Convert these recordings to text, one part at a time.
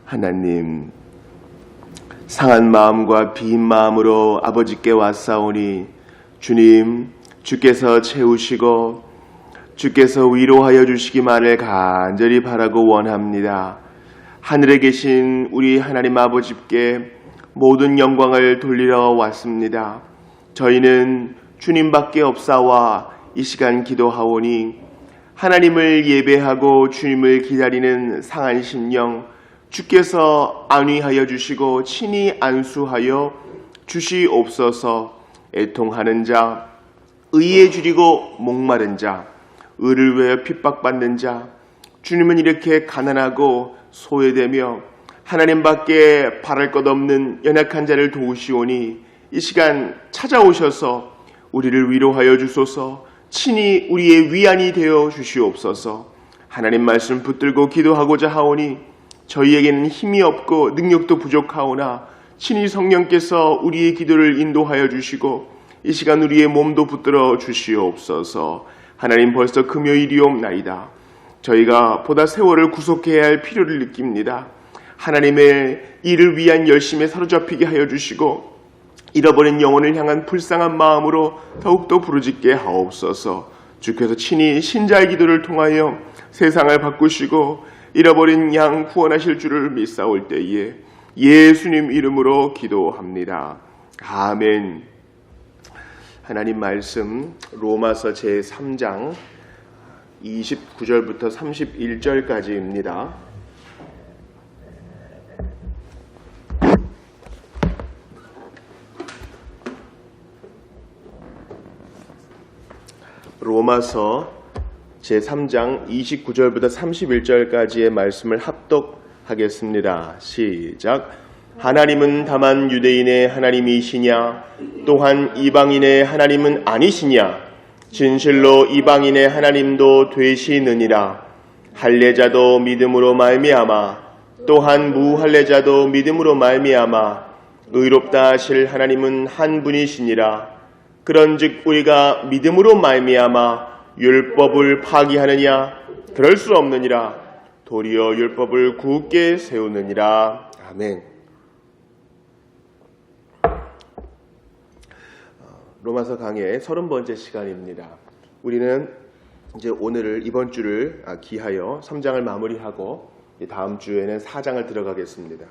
하나님, 상한 마음과 빈 마음으로 아버지께 왔사오니 주님, 주께서 채우시고 주께서 위로하여 주시기만을 간절히 바라고 원합니다. 하늘에 계신 우리 하나님 아버지께 모든 영광을 돌리러 왔습니다. 저희는 주님밖에 없사와 이 시간 기도하오니 하나님을 예배하고 주님을 기다리는 상한 심령 주께서 안위하여 주시고 친히 안수하여 주시옵소서. 애통하는 자, 의에 줄이고 목마른 자, 의를 위하여 핍박받는 자, 주님은 이렇게 가난하고 소외되며 하나님밖에 바랄 것 없는 연약한 자를 도우시오니 이 시간 찾아오셔서 우리를 위로하여 주소서. 친히 우리의 위안이 되어 주시옵소서. 하나님 말씀 붙들고 기도하고자 하오니 저희에게는 힘이 없고 능력도 부족하오나 친히 성령께서 우리의 기도를 인도하여 주시고 이 시간 우리의 몸도 붙들어 주시옵소서. 하나님, 벌써 금요일이옵나이다. 저희가 보다 세월을 구속해야 할 필요를 느낍니다. 하나님의 일을 위한 열심에 사로잡히게 하여 주시고 잃어버린 영혼을 향한 불쌍한 마음으로 더욱더 부르짖게 하옵소서. 주께서 친히 신자의 기도를 통하여 세상을 바꾸시고 잃어버린 양 구원하실 줄을 믿사올 때에 예수님 이름으로 기도합니다. 아멘. 하나님 말씀 로마서 제3장 29절부터 31절까지입니다. 로마서 제3장 29절부터 31절까지의 말씀을 합독하겠습니다. 시작. 하나님은 다만 유대인의 하나님이시냐? 또한 이방인의 하나님은 아니시냐? 진실로 이방인의 하나님도 되시느니라. 할례자도 믿음으로 말미암아 또한 무할례자도 믿음으로 말미암아 의롭다 하실 하나님은 한 분이시니라. 그런즉 우리가 믿음으로 말미암아 율법을 파기하느냐? 그럴 수 없느니라. 도리어 율법을 굳게 세우느니라. 아멘. 로마서 강의 30번째 시간입니다. 우리는 이제 오늘을 이번 주를 기하여 3장을 마무리하고 다음 주에는 4장을 들어가겠습니다.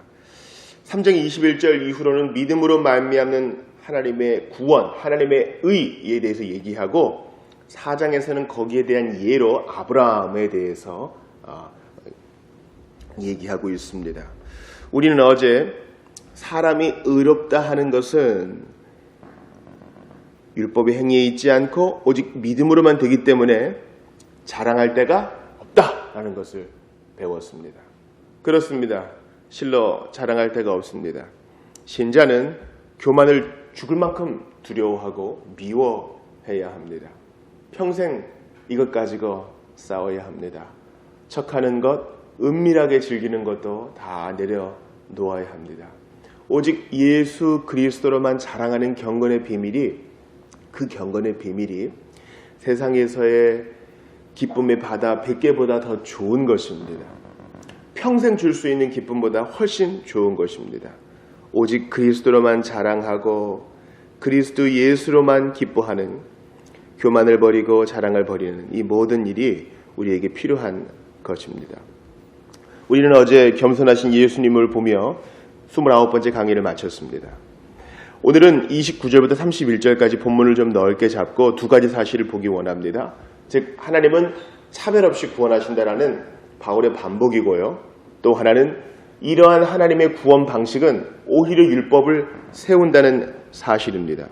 3장 21절 이후로는 믿음으로 말미암는 하나님의 구원, 하나님의 의에 대해서 얘기하고 4장에서는 거기에 대한 예로 아브라함에 대해서 얘기하고 있습니다. 우리는 어제 사람이 의롭다 하는 것은 율법의 행위에 있지 않고 오직 믿음으로만 되기 때문에 자랑할 데가 없다라는 것을 배웠습니다. 그렇습니다. 실로 자랑할 데가 없습니다. 신자는 교만을 죽을 만큼 두려워하고 미워해야 합니다. 평생 이것 가지고 싸워야 합니다. 척하는 것, 은밀하게 즐기는 것도 다 내려놓아야 합니다. 오직 예수 그리스도로만 자랑하는 경건의 비밀이, 그 경건의 비밀이 세상에서의 기쁨의 바다 100개보다 더 좋은 것입니다. 평생 줄 수 있는 기쁨보다 훨씬 좋은 것입니다. 오직 그리스도로만 자랑하고 그리스도 예수로만 기뻐하는, 교만을 버리고 자랑을 버리는 이 모든 일이 우리에게 필요한 것입니다. 우리는 어제 겸손하신 예수님을 보며 29번째 강의를 마쳤습니다. 오늘은 29절부터 31절까지 본문을 좀 넓게 잡고 두 가지 사실을 보기 원합니다. 즉, 하나님은 차별 없이 구원하신다라는 바울의 반복이고요. 또 하나는 이러한 하나님의 구원 방식은 오히려 율법을 세운다는 사실입니다.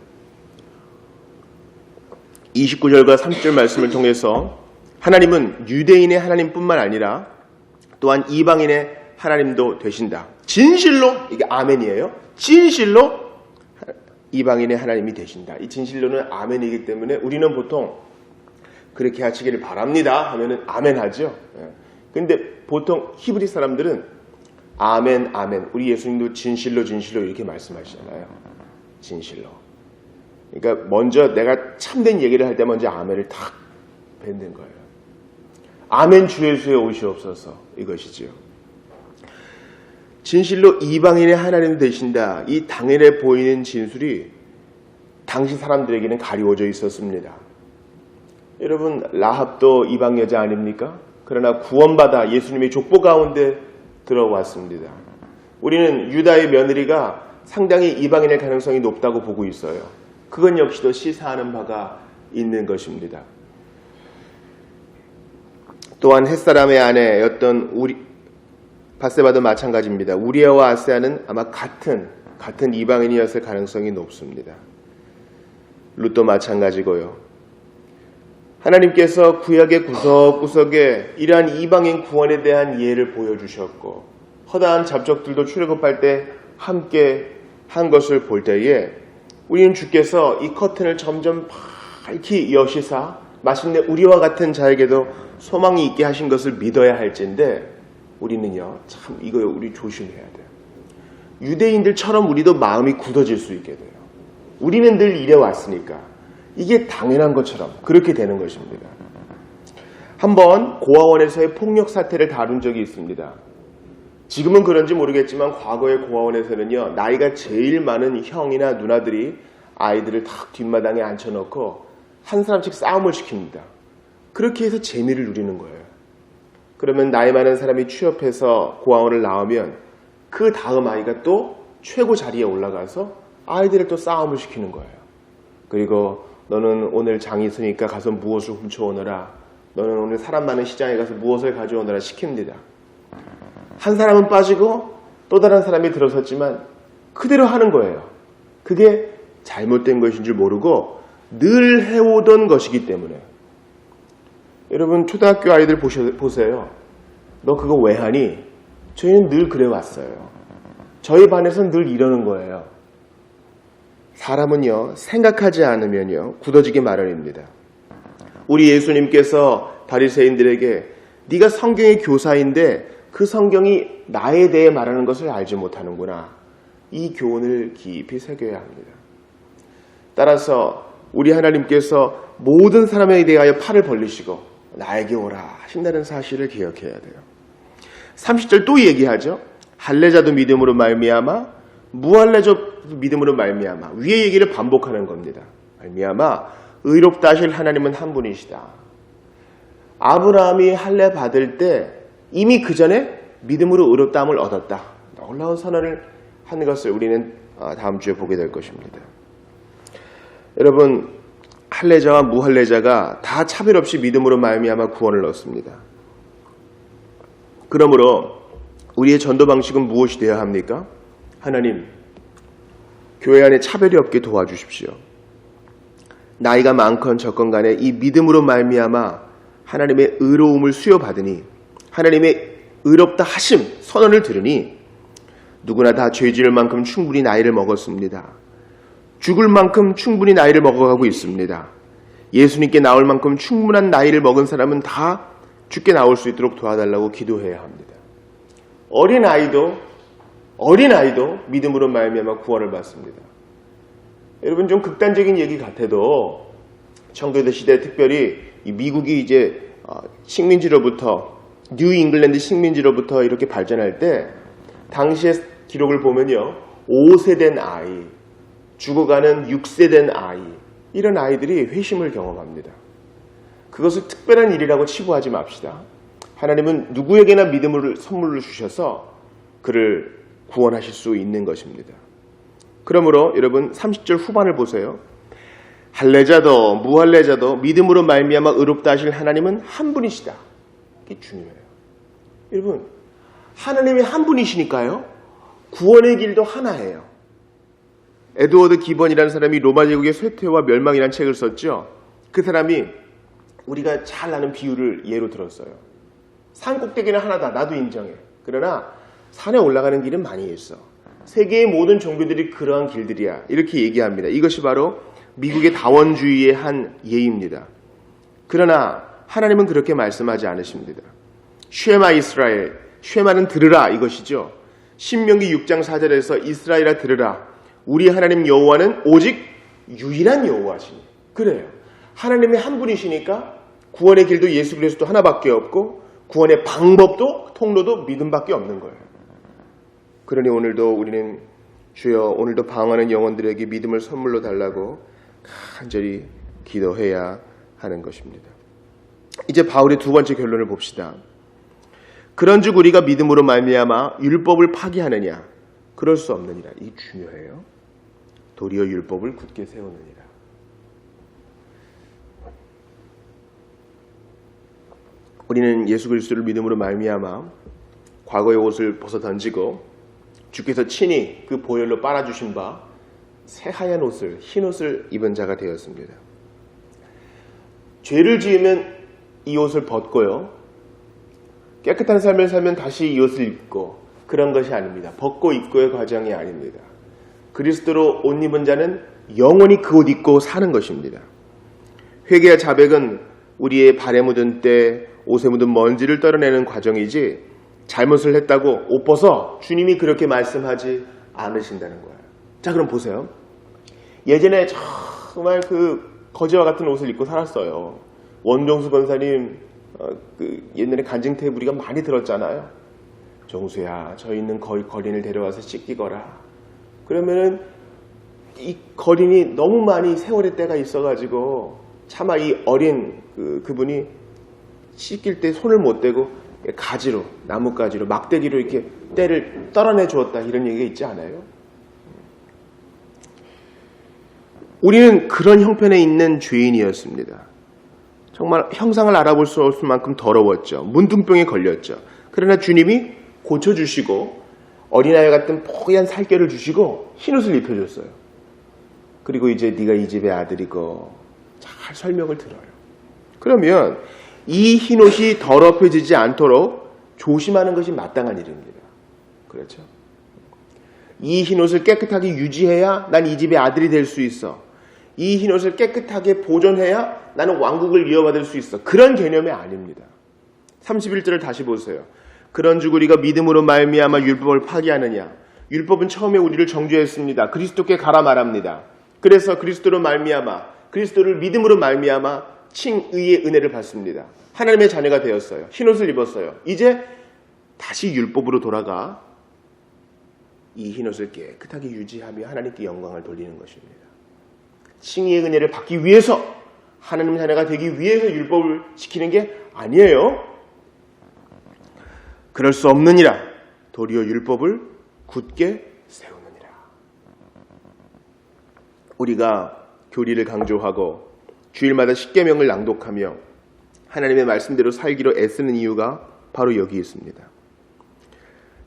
29절과 30절 말씀을 통해서 하나님은 유대인의 하나님뿐만 아니라 또한 이방인의 하나님도 되신다. 진실로, 이게 아멘이에요. 진실로 이방인의 하나님이 되신다. 이 진실로는 아멘이기 때문에 우리는 보통 그렇게 하시기를 바랍니다 하면은 아멘 하죠. 근데 보통 히브리 사람들은 아멘, 아멘. 우리 예수님도 진실로, 진실로 이렇게 말씀하시잖아요. 진실로. 그러니까 먼저 내가 참된 얘기를 할 때 먼저 아멘을 탁 뱉는 거예요. 아멘 주 예수의 오시옵소서, 이것이지요. 진실로 이방인의 하나님 되신다. 이 당연해 보이는 진술이 당시 사람들에게는 가리워져 있었습니다. 여러분, 라합도 이방 여자 아닙니까? 그러나 구원받아 예수님의 족보 가운데 들어왔습니다. 우리는 유다의 며느리가 상당히 이방인의 가능성이 높다고 보고 있어요. 그건 역시도 시사하는 바가 있는 것입니다. 또한 햇사람의 아내였던 바세바도 마찬가지입니다. 우리아와 아세아는 아마 같은 이방인이었을 가능성이 높습니다. 룻도 마찬가지고요. 하나님께서 구약의 구석구석에 이러한 이방인 구원에 대한 예를 보여주셨고 허다한 잡적들도 출애굽할 때 함께 한 것을 볼 때에 우리는 주께서 이 커튼을 점점 밝히 여시사 마침내 우리와 같은 자에게도 소망이 있게 하신 것을 믿어야 할진데 우리는요, 참 이거 우리 조심해야 돼요. 유대인들처럼 우리도 마음이 굳어질 수 있게 돼요. 우리는 늘 이래 왔으니까 이게 당연한 것처럼 그렇게 되는 것입니다. 한번 고아원에서의 폭력 사태를 다룬 적이 있습니다. 지금은 그런지 모르겠지만 과거의 고아원에서는요, 나이가 제일 많은 형이나 누나들이 아이들을 탁 뒷마당에 앉혀놓고 한 사람씩 싸움을 시킵니다. 그렇게 해서 재미를 누리는 거예요. 그러면 나이 많은 사람이 취업해서 고아원을 나오면 그 다음 아이가 또 최고 자리에 올라가서 아이들을 또 싸움을 시키는 거예요. 그리고 너는 오늘 장이 있으니까 가서 무엇을 훔쳐오너라. 너는 오늘 사람 많은 시장에 가서 무엇을 가져오너라 시킵니다. 한 사람은 빠지고 또 다른 사람이 들어섰지만 그대로 하는 거예요. 그게 잘못된 것인 줄 모르고 늘 해오던 것이기 때문에. 여러분, 초등학교 아이들 보세요. 너 그거 왜 하니? 저희는 늘 그래 왔어요. 저희 반에서는 늘 이러는 거예요. 사람은요, 생각하지 않으면요, 굳어지기 마련입니다. 우리 예수님께서 바리새인들에게 네가 성경의 교사인데 그 성경이 나에 대해 말하는 것을 알지 못하는구나. 이 교훈을 깊이 새겨야 합니다. 따라서 우리 하나님께서 모든 사람에 대하여 팔을 벌리시고 나에게 오라 하신다는 사실을 기억해야 돼요. 30절 또 얘기하죠. 할례자도 믿음으로 말미암아 무할례자도 믿음으로 말미암아 위의 얘기를 반복하는 겁니다. 말미암아 의롭다 하실 하나님은 한 분이시다. 아브라함이 할례 받을 때 이미 그 전에 믿음으로 의롭다함을 얻었다. 놀라운 선언을 한 것을 우리는 다음 주에 보게 될 것입니다. 여러분, 할례자와 무할례자가 다 차별 없이 믿음으로 말미암아 구원을 얻습니다. 그러므로 우리의 전도 방식은 무엇이 되어야 합니까? 하나님, 교회 안에 차별이 없게 도와주십시오. 나이가 많건 적건 간에 이 믿음으로 말미암아 하나님의 의로움을 수여받으니 하나님의 의롭다 하심 선언을 들으니 누구나 다 죄 지을 만큼 충분히 나이를 먹었습니다. 죽을 만큼 충분히 나이를 먹어가고 있습니다. 예수님께 나올 만큼 충분한 나이를 먹은 사람은 다 주께 나올 수 있도록 도와달라고 기도해야 합니다. 어린아이도 믿음으로 말미암아 구원을 받습니다. 여러분, 좀 극단적인 얘기 같아도 청교도 시대 특별히 이 미국이 이제 식민지로부터 뉴 잉글랜드 식민지로부터 이렇게 발전할 때 당시의 기록을 보면요, 5세 된 아이, 죽어가는 6세 된 아이, 이런 아이들이 회심을 경험합니다. 그것을 특별한 일이라고 치부하지 맙시다. 하나님은 누구에게나 믿음을 선물로 주셔서 그를 구원하실 수 있는 것입니다. 그러므로 여러분 30절 후반을 보세요. 할례자도 무할례자도 믿음으로 말미암아 의롭다 하실 하나님은 한 분이시다. 이게 중요해요. 여러분, 하나님이 한 분이시니까요, 구원의 길도 하나예요. 에드워드 기번이라는 사람이 로마 제국의 쇠퇴와 멸망이라는 책을 썼죠. 그 사람이 우리가 잘 아는 비유를 예로 들었어요. 산 꼭대기는 하나다. 나도 인정해. 그러나 산에 올라가는 길은 많이 있어. 세계의 모든 종교들이 그러한 길들이야. 이렇게 얘기합니다. 이것이 바로 미국의 다원주의의 한 예입니다. 그러나 하나님은 그렇게 말씀하지 않으십니다. 쉐마 이스라엘, 쉐마는 들으라 이것이죠. 신명기 6장 4절에서 이스라엘아 들으라. 우리 하나님 여호와는 오직 유일한 여호와시니. 그래요. 하나님이 한 분이시니까 구원의 길도 예수 그리스도 하나밖에 없고 구원의 방법도 통로도 믿음밖에 없는 거예요. 그러니 오늘도 우리는 주여 오늘도 방황하는 영혼들에게 믿음을 선물로 달라고 간절히 기도해야 하는 것입니다. 이제 바울의 두 번째 결론을 봅시다. 그런즉 우리가 믿음으로 말미암아 율법을 파기하느냐? 그럴 수 없느니라. 이 중요해요. 도리어 율법을 굳게 세우느니라. 우리는 예수 그리스도를 믿음으로 말미암아 과거의 옷을 벗어 던지고 주께서 친히 그 보혈로 빨아주신 바 새하얀 옷을, 흰 옷을 입은 자가 되었습니다. 죄를 지으면 이 옷을 벗고요. 깨끗한 삶을 살면 다시 이 옷을 입고 그런 것이 아닙니다. 벗고 입고의 과정이 아닙니다. 그리스도로 옷 입은 자는 영원히 그 옷 입고 사는 것입니다. 회개와 자백은 우리의 발에 묻은 때 옷에 묻은 먼지를 떨어내는 과정이지 잘못을 했다고 옷 벗어 주님이 그렇게 말씀하지 않으신다는 거예요. 자, 그럼 보세요. 예전에 정말 그 거지와 같은 옷을 입고 살았어요. 원종수 권사님 옛날에 간증태에 우리가 많이 들었잖아요. 정수야, 저 있는 거린을 데려와서 씻기거라. 그러면은 이 거린이 너무 많이 세월의 때가 있어가지고 차마 이 어린 그분이 씻길 때 손을 못 대고 가지로, 나뭇가지로, 막대기로 이렇게 때를 떨어내 주었다, 이런 얘기가 있지 않아요? 우리는 그런 형편에 있는 죄인이었습니다. 정말 형상을 알아볼 수 없을 만큼 더러웠죠. 문둥병에 걸렸죠. 그러나 주님이 고쳐주시고 어린아이 같은 포얀 살결을 주시고 흰옷을 입혀줬어요. 그리고 이제 네가 이 집의 아들이고, 잘 설명을 들어요. 그러면 이 흰옷이 더럽혀지지 않도록 조심하는 것이 마땅한 일입니다. 그렇죠? 이 흰옷을 깨끗하게 유지해야 난 이 집의 아들이 될 수 있어. 이 흰옷을 깨끗하게 보존해야 나는 왕국을 이어받을 수 있어. 그런 개념이 아닙니다. 31절을 다시 보세요. 그런즉 우리가 믿음으로 말미암아 율법을 파기하느냐? 율법은 처음에 우리를 정죄했습니다. 그리스도께 가라 말합니다. 그래서 그리스도로 말미암아, 그리스도를 믿음으로 말미암아 칭의의 은혜를 받습니다. 하나님의 자녀가 되었어요. 흰옷을 입었어요. 이제 다시 율법으로 돌아가 이 흰옷을 깨끗하게 유지하며 하나님께 영광을 돌리는 것입니다. 칭의의 은혜를 받기 위해서, 하나님의 자녀가 되기 위해서 율법을 지키는 게 아니에요. 그럴 수 없느니라. 도리어 율법을 굳게 세우느니라. 우리가 교리를 강조하고 주일마다 십계명을 낭독하며 하나님의 말씀대로 살기로 애쓰는 이유가 바로 여기 있습니다.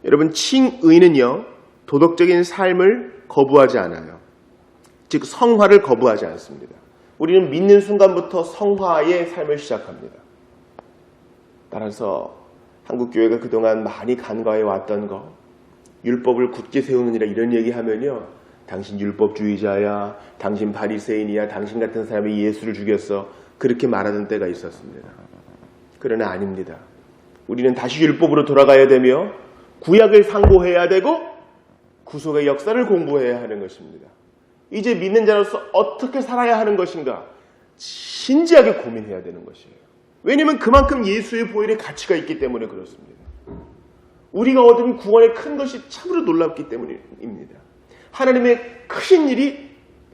여러분, 칭의는요, 도덕적인 삶을 거부하지 않아요. 즉 성화를 거부하지 않습니다. 우리는 믿는 순간부터 성화의 삶을 시작합니다. 따라서 한국교회가 그동안 많이 간과해 왔던 거, 율법을 굳게 세우느니라 이런 얘기하면요, 당신 율법주의자야, 당신 바리새인이야, 당신 같은 사람이 예수를 죽였어, 그렇게 말하던 때가 있었습니다. 그러나 아닙니다. 우리는 다시 율법으로 돌아가야 되며 구약을 상고해야 되고 구속의 역사를 공부해야 하는 것입니다. 이제 믿는 자로서 어떻게 살아야 하는 것인가 진지하게 고민해야 되는 것이에요. 왜냐하면 그만큼 예수의 보혈의 가치가 있기 때문에 그렇습니다. 우리가 얻은 구원의 큰 것이 참으로 놀랍기 때문입니다. 하나님의 크신 일이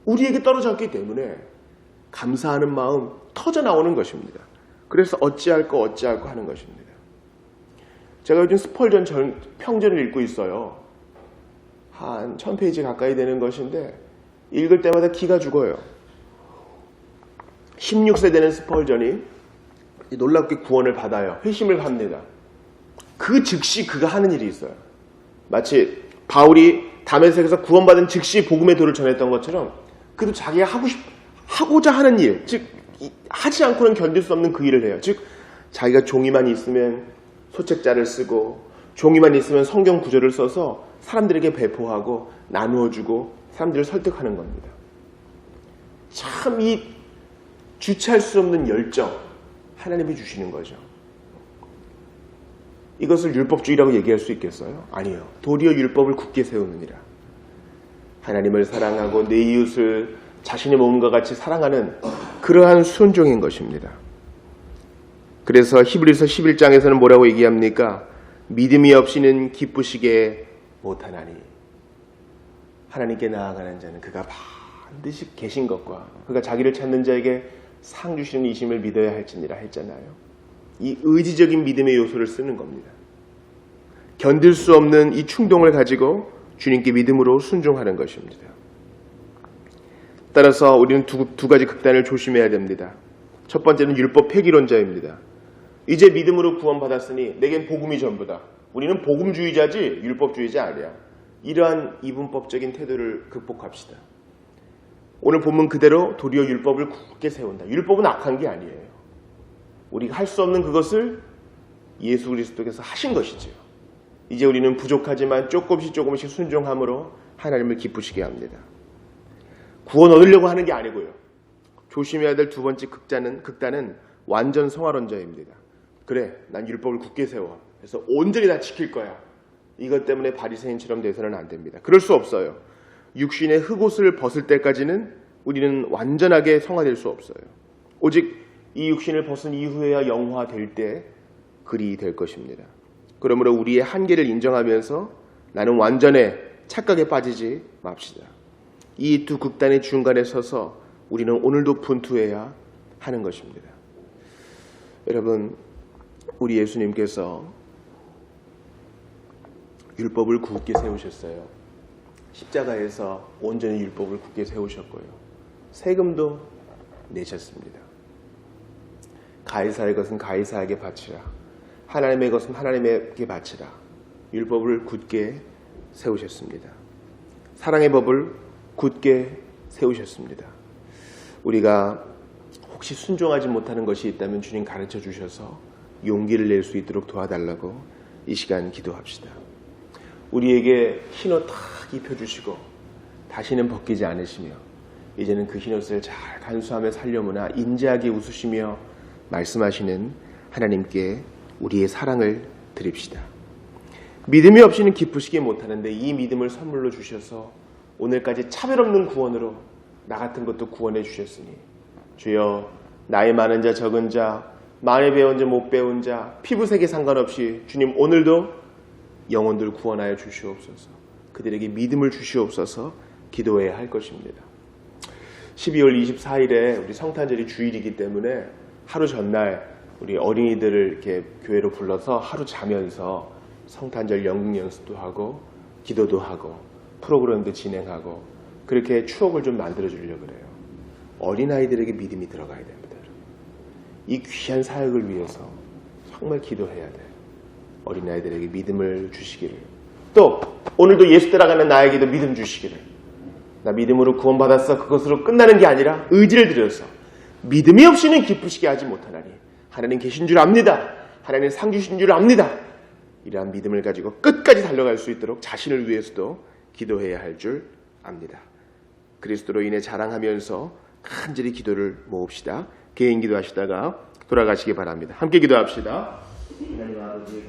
우리에게 떨어졌기 때문에 감사하는 마음 터져 나오는 것입니다. 그래서 어찌할까 하는 것입니다. 제가 요즘 스펄전 평전을 읽고 있어요. 한 1000페이지 가까이 되는 것인데 읽을 때마다 기가 죽어요. 16세 되는 스펄전이 놀랍게 구원을 받아요. 회심을 합니다. 그 즉시 그가 하는 일이 있어요. 마치 바울이 다메섹에서 구원받은 즉시 복음의 도를 전했던 것처럼 그도 자기가 하고자 하는 일, 즉 하지 않고는 견딜 수 없는 그 일을 해요. 즉 자기가 종이만 있으면 소책자를 쓰고 종이만 있으면 성경 구절을 써서 사람들에게 배포하고 나누어주고 사람들을 설득하는 겁니다. 참 이 주체할 수 없는 열정, 하나님이 주시는 거죠. 이것을 율법주의라고 얘기할 수 있겠어요? 아니요. 도리어 율법을 굳게 세우느니라. 하나님을 사랑하고 내 이웃을 자신의 몸과 같이 사랑하는 그러한 순종인 것입니다. 그래서 히브리서 11장에서는 뭐라고 얘기합니까? 믿음이 없이는 기쁘시게 못하나니 하나님께 나아가는 자는 그가 반드시 계신 것과 그가 자기를 찾는 자에게 상 주시는 이심을 믿어야 할지니라 했잖아요. 이 의지적인 믿음의 요소를 쓰는 겁니다. 견딜 수 없는 이 충동을 가지고 주님께 믿음으로 순종하는 것입니다. 따라서 우리는 두 가지 극단을 조심해야 됩니다. 첫 번째는 율법 폐기론자입니다. 이제 믿음으로 구원받았으니 내겐 복음이 전부다. 우리는 복음주의자지 율법주의자 아니야. 이러한 이분법적인 태도를 극복합시다. 오늘 본문 그대로 도리어 율법을 굳게 세운다. 율법은 악한 게 아니에요. 우리가 할 수 없는 그것을 예수 그리스도께서 하신 것이지요. 이제 우리는 부족하지만 조금씩 순종함으로 하나님을 기쁘시게 합니다. 구원 얻으려고 하는 게 아니고요. 조심해야 될 두 번째 극단은 완전 성화론자입니다. 그래, 난 율법을 굳게 세워. 그래서 온전히 다 지킬 거야. 이것 때문에 바리새인처럼 돼서는 안 됩니다. 그럴 수 없어요. 육신의 흑옷을 벗을 때까지는 우리는 완전하게 성화될 수 없어요. 오직 이 육신을 벗은 이후에야 영화될 때 그리 될 것입니다. 그러므로 우리의 한계를 인정하면서 나는 완전해 착각에 빠지지 맙시다. 이 두 극단의 중간에 서서 우리는 오늘도 분투해야 하는 것입니다. 여러분, 우리 예수님께서 율법을 굳게 세우셨어요. 십자가에서 온전히 율법을 굳게 세우셨고요. 세금도 내셨습니다. 가이사의 것은 가이사에게 바치라. 하나님의 것은 하나님에게 바치라. 율법을 굳게 세우셨습니다. 사랑의 법을 굳게 세우셨습니다. 우리가 혹시 순종하지 못하는 것이 있다면 주님 가르쳐 주셔서 용기를 낼 수 있도록 도와달라고 이 시간 기도합시다. 우리에게 흰옷 탁 입혀주시고 다시는 벗기지 않으시며 이제는 그 흰옷을 잘 간수하며 살려무나 인자하게 웃으시며 말씀하시는 하나님께 우리의 사랑을 드립시다. 믿음이 없이는 기쁘시게 못하는데 이 믿음을 선물로 주셔서 오늘까지 차별 없는 구원으로 나 같은 것도 구원해 주셨으니 주여, 나이 많은 자 적은 자, 많이 배운 자 못 배운 자, 피부색에 상관없이 주님 오늘도 영혼들 구원하여 주시옵소서. 그들에게 믿음을 주시옵소서 기도해야 할 것입니다. 12월 24일에 우리 성탄절이 주일이기 때문에 하루 전날 우리 어린이들을 이렇게 교회로 불러서 하루 자면서 성탄절 연극 연습도 하고 기도도 하고 프로그램도 진행하고 그렇게 추억을 좀 만들어 주려고 그래요. 어린아이들에게 믿음이 들어가야 됩니다. 이 귀한 사역을 위해서 정말 기도해야 돼요. 어린아이들에게 믿음을 주시기를, 또 오늘도 예수 따라가는 나에게도 믿음 주시기를, 나 믿음으로 구원받았어 그것으로 끝나는 게 아니라 의지를 들여서 믿음이 없이는 기쁘시게 하지 못하나니 하나님 계신 줄 압니다. 하나님 상 주신 줄 압니다. 이러한 믿음을 가지고 끝까지 달려갈 수 있도록 자신을 위해서도 기도해야 할 줄 압니다. 그리스도로 인해 자랑하면서 간절히 기도를 모읍시다. 개인 기도하시다가 돌아가시기 바랍니다. 함께 기도합시다. 하나님 아버지